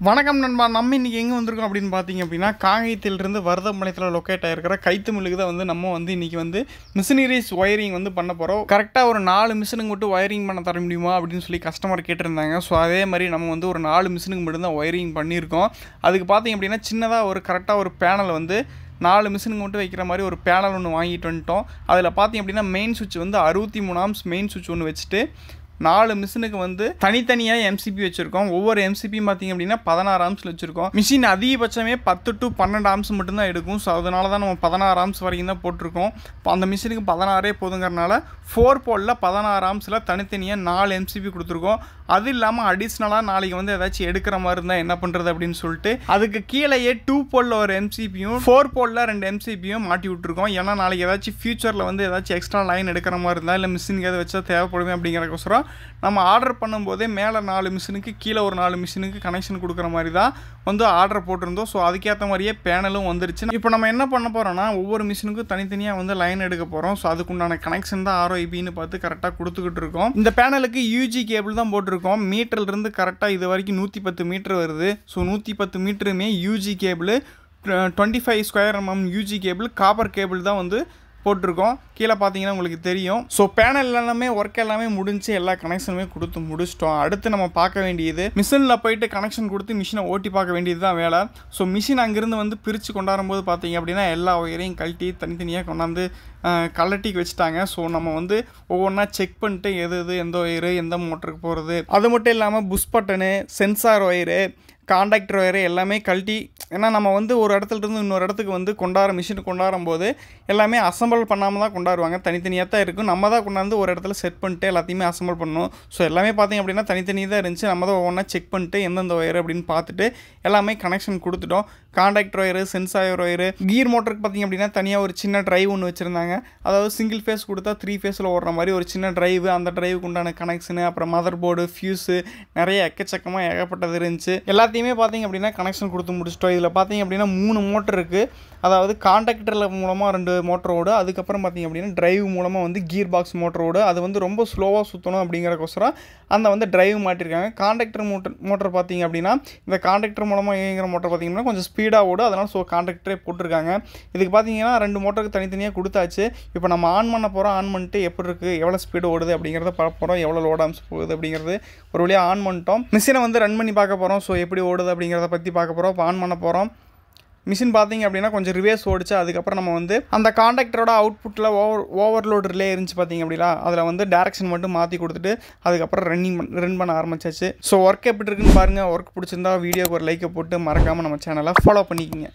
வணக்கம் நண்பா. நம்ம இன்றைக்கி எங்கே வந்திருக்கோம் அப்படின்னு பார்த்தீங்க அப்படின்னா, காங்கேயத்திலிருந்து வரதம்பாளையத்தில் லொக்கேட் ஆகிருக்கிற கைத்து மில்லுக்கு தான் நம்ம இன்றைக்கி மிஷினரிஸ் ஒயரிங் பண்ண போகிறோம். கரெக்டாக ஒரு 4 மிஷினுக்கு மட்டும் ஒயரிங் பண்ண தர முடியுமா அப்படின்னு சொல்லி கஸ்டமர் கேட்டிருந்தாங்க. ஸோ அதே மாதிரி நம்ம ஒரு 4 மிஷினுக்கு மட்டும்தான் ஒயரிங் பண்ணியிருக்கோம். அதுக்கு பார்த்தீங்க அப்படின்னா சின்னதாக கரெக்டாக ஒரு பேனல் 4 மிஷினுக்கு மட்டும் வைக்கிற மாதிரி ஒரு பேனல் ஒன்று வாங்கிட்டு வந்துட்டோம். அதில் பார்த்தீங்க அப்படின்னா மெயின் சுவிட்ச் 63 ஆம்ஸ் மெயின் சுவிட்ச் ஒன்று வச்சுட்டு 4 மிஷினுக்கு தனித்தனியாக எம்சிபி வச்சுருக்கோம். ஒவ்வொரு எம்சிபியும் பார்த்திங்க அப்படின்னா 16 ஆம்ஸில் வச்சுருக்கோம். மிஷின் அதிகபட்சமே 10 to 12 ஆம்ஸ் மட்டும்தான் எடுக்கும். ஸோ அதனால தான் நம்ம 16 ஆம்ஸ் வரைக்கும் தான் போட்டிருக்கோம். இப்போ அந்த மிஷினுக்கு 16 போதுங்கிறனால 4 போலில் 16 ஆம்ஸில் தனித்தனியாக 4 எம்சிபி கொடுத்துருக்கோம். அது இல்லாமல் அடிஷ்னலாக நாளைக்கு ஏதாச்சும் எடுக்கிற மாதிரி இருந்தால் என்ன பண்ணுறது அப்படின்னு சொல்லிட்டு அதுக்கு கீழேயே 2 போலில் ஒரு எம்சிபியும் 4 போலில் 2 எம்சிபியும் மாட்டி விட்டுருக்கோம். ஏன்னா நாளைக்கு ஏதாச்சும் ஃபியூச்சரில் ஏதாச்சும் எக்ஸ்ட்ரா லைன் எடுக்கிற மாதிரி இருந்தால் இல்லை மிஷினுக்கு எதாவது வச்சா தேவைப்படுமே அப்படிங்கிறக்கோசரம் நம்ம ஆர்டர் பண்ணும்போதே மேலே 4 மிஷினுக்கு கீழே ஒரு 4 மிஷினுக்கு கனெக்ஷன் கொடுக்குற மாதிரி தான் ஆர்டர் போட்டிருந்தோம். ஸோ அதுக்கேற்ற மாதிரியே பேனலும் வந்துருச்சு. இப்போ நம்ம என்ன பண்ண போகிறோம்னா ஒவ்வொரு மிஷினுக்கும் தனித்தனியாக லைன் எடுக்க போகிறோம். ஸோ அதுக்குண்டான கனெக்ஷன் தான் ROIBன்னு பார்த்து கரெக்டாக கொடுத்துக்கிட்டு இருக்கோம். இந்த பேனலுக்கு யூஜி கேபிள் தான் போட்டிருக்கோம். மீட்டர்லேருந்து கரெக்டாக இது வரைக்கும் 110 மீட்டர் வருது. ஸோ 110 மீட்டருமே UG cable 25 square mm UG cable copper cable தான் போட்டிருக்கோம். கீழே பார்த்தீங்கன்னா உங்களுக்கு தெரியும். ஸோ பேனல் எல்லாமே ஒர்க் எல்லாமே முடிஞ்சு எல்லா கனெக்ஷனுமே கொடுத்து முடிச்சிட்டோம். அடுத்து நம்ம பார்க்க வேண்டியது மிஷினில் போயிட்டு கனெக்ஷன் கொடுத்து மிஷினை ஓட்டி பார்க்க வேண்டியது தான் வேலை. ஸோ மிஷின் அங்கேருந்து பிரித்து கொண்டாடும்போது பார்த்தீங்க அப்படின்னா எல்லா ஒயரையும் கழட்டி தனித்தனியாக கொண்டாந்து கலட்டிக்கு வச்சுட்டாங்க. ஸோ நம்ம ஒவ்வொன்றா செக் பண்ணிட்டு எது எந்த ஒயரு எந்த மோட்டருக்கு போகிறது, அது மட்டும் இல்லாமல் push button, sensor wire, contactor wire எல்லாமே கழட்டி, ஏன்னா நம்ம ஒரு இடத்துலேருந்து இன்னொரு இடத்துக்கு மிஷினுக்கு கொண்டாடும் போது எல்லாமே அசம்பிள் பண்ணாமல் தான் கொண்டாடுவாங்க. தனித்தனியாக தான் இருக்கும். நம்ம தான் கொண்டாந்து ஒரு இடத்துல செட் பண்ணிட்டு எல்லாத்தையுமே அசம்பிள் பண்ணணும். ஸோ எல்லாமே பார்த்திங்க அப்படின்னா தனித்தனியாக தான் இருந்துச்சு. நம்ம தான் ஒவ்வொன்றா செக் பண்ணிட்டு எந்தெந்த ஒயர் அப்படின்னு பார்த்துட்டு எல்லாமே கனெக்ஷன் கொடுத்துட்டோம். காண்டாக்டர் ஒயரு, சென்சார் ஒயரு, கீர் மோட்டருக்கு பார்த்திங்க அப்படின்னா தனியாக ஒரு சின்ன ட்ரைவ் ஒன்று வச்சுருந்தாங்க. அதாவது சிங்கிள் ஃபேஸ் கொடுத்தா 3 ஃபேஸில் ஓடுற மாதிரி ஒரு சின்ன ட்ரைவ், அந்த ட்ரைவுக்கு உண்டான கனெக்ஷனு, அப்புறம் மதர் போர்டு, ஃபியூஸு, நிறைய எக்கச்சக்கமாக ஏகப்பட்டது இருந்துச்சு. எல்லாத்தையுமே பார்த்திங்க அப்படின்னா கனெக்ஷன் கொடுத்து முடிச்சிட்டோம். இதில் பார்த்திங்க அப்படின்னா 3 மோட்டர் இருக்குது. அதாவது காண்டாக்டரில் மூலமாக 2 மோட்டரோடு, அதுக்கப்புறம் பார்த்திங்க அப்படின்னா ட்ரைவ் மூலமாக கீர் பாக்ஸ் மோட்டரோடு, அது ரொம்ப ஸ்லோவாக சுற்றணும் அப்படிங்கிறக்கோசரம் அந்த ட்ரைவ் மாட்டிருக்காங்க. காண்டாக்டர் மோட்டர் பார்த்திங்க அப்படின்னா இந்த காண்டாக்டர் மூலமாக இயங்குகிற மோட்டர் பார்த்திங்கன்னா கொஞ்சம் ஸ்பீடாக ஓடும். அதனால் ஸோ காண்டாக்டரே போட்டிருக்காங்க. இதுக்கு பார்த்திங்கன்னா 2 மோட்டருக்கு தனித்தனியாக கொடுத்தாச்சு. இப்போ நம்ம ஆன் பண்ண போகிறோம். ஆன் பண்ணிட்டு எப்படி இருக்குது, எவ்வளோ ஸ்பீடு ஓடுது அப்படிங்கிறத பார்க்க போகிறோம். எவ்வளோ லோட் ஆம்ஸ் போகுது அப்படிங்கிறது ஒரு வழியாக ஆன் பண்ணிட்டோம். மிஷினை ரன் பண்ணி பார்க்க போகிறோம். ஸோ எப்படி ஓடுது அப்படிங்கிறத பற்றி பார்க்க போகிறோம். இப்போ ஆன் பண்ண போகிறோம். மிஷின் பார்த்திங்க அப்படின்னா கொஞ்சம் ரிவேர்ஸ் ஓடிச்சு. அதுக்கப்புறம் நம்ம அந்த காண்டாக்டரோட அவுட்புட்டில் ஓவர்லோட் ரிலே இருந்துச்சு பார்த்திங்க அப்படின்னா அதில் டேரக்ஷன் மட்டும் மாற்றி கொடுத்துட்டு அதுக்கப்புறம் ரன் பண்ண ஆரம்பிச்சாச்சு. ஸோ ஒர்க் எப்படி இருக்குன்னு பாருங்கள். ஒர்க் பிடிச்சிருந்தா வீடியோக்கு ஒரு லைக்கை போட்டு மறக்காமல் நம்ம சேனலை ஃபாலோ பண்ணிக்கோங்க.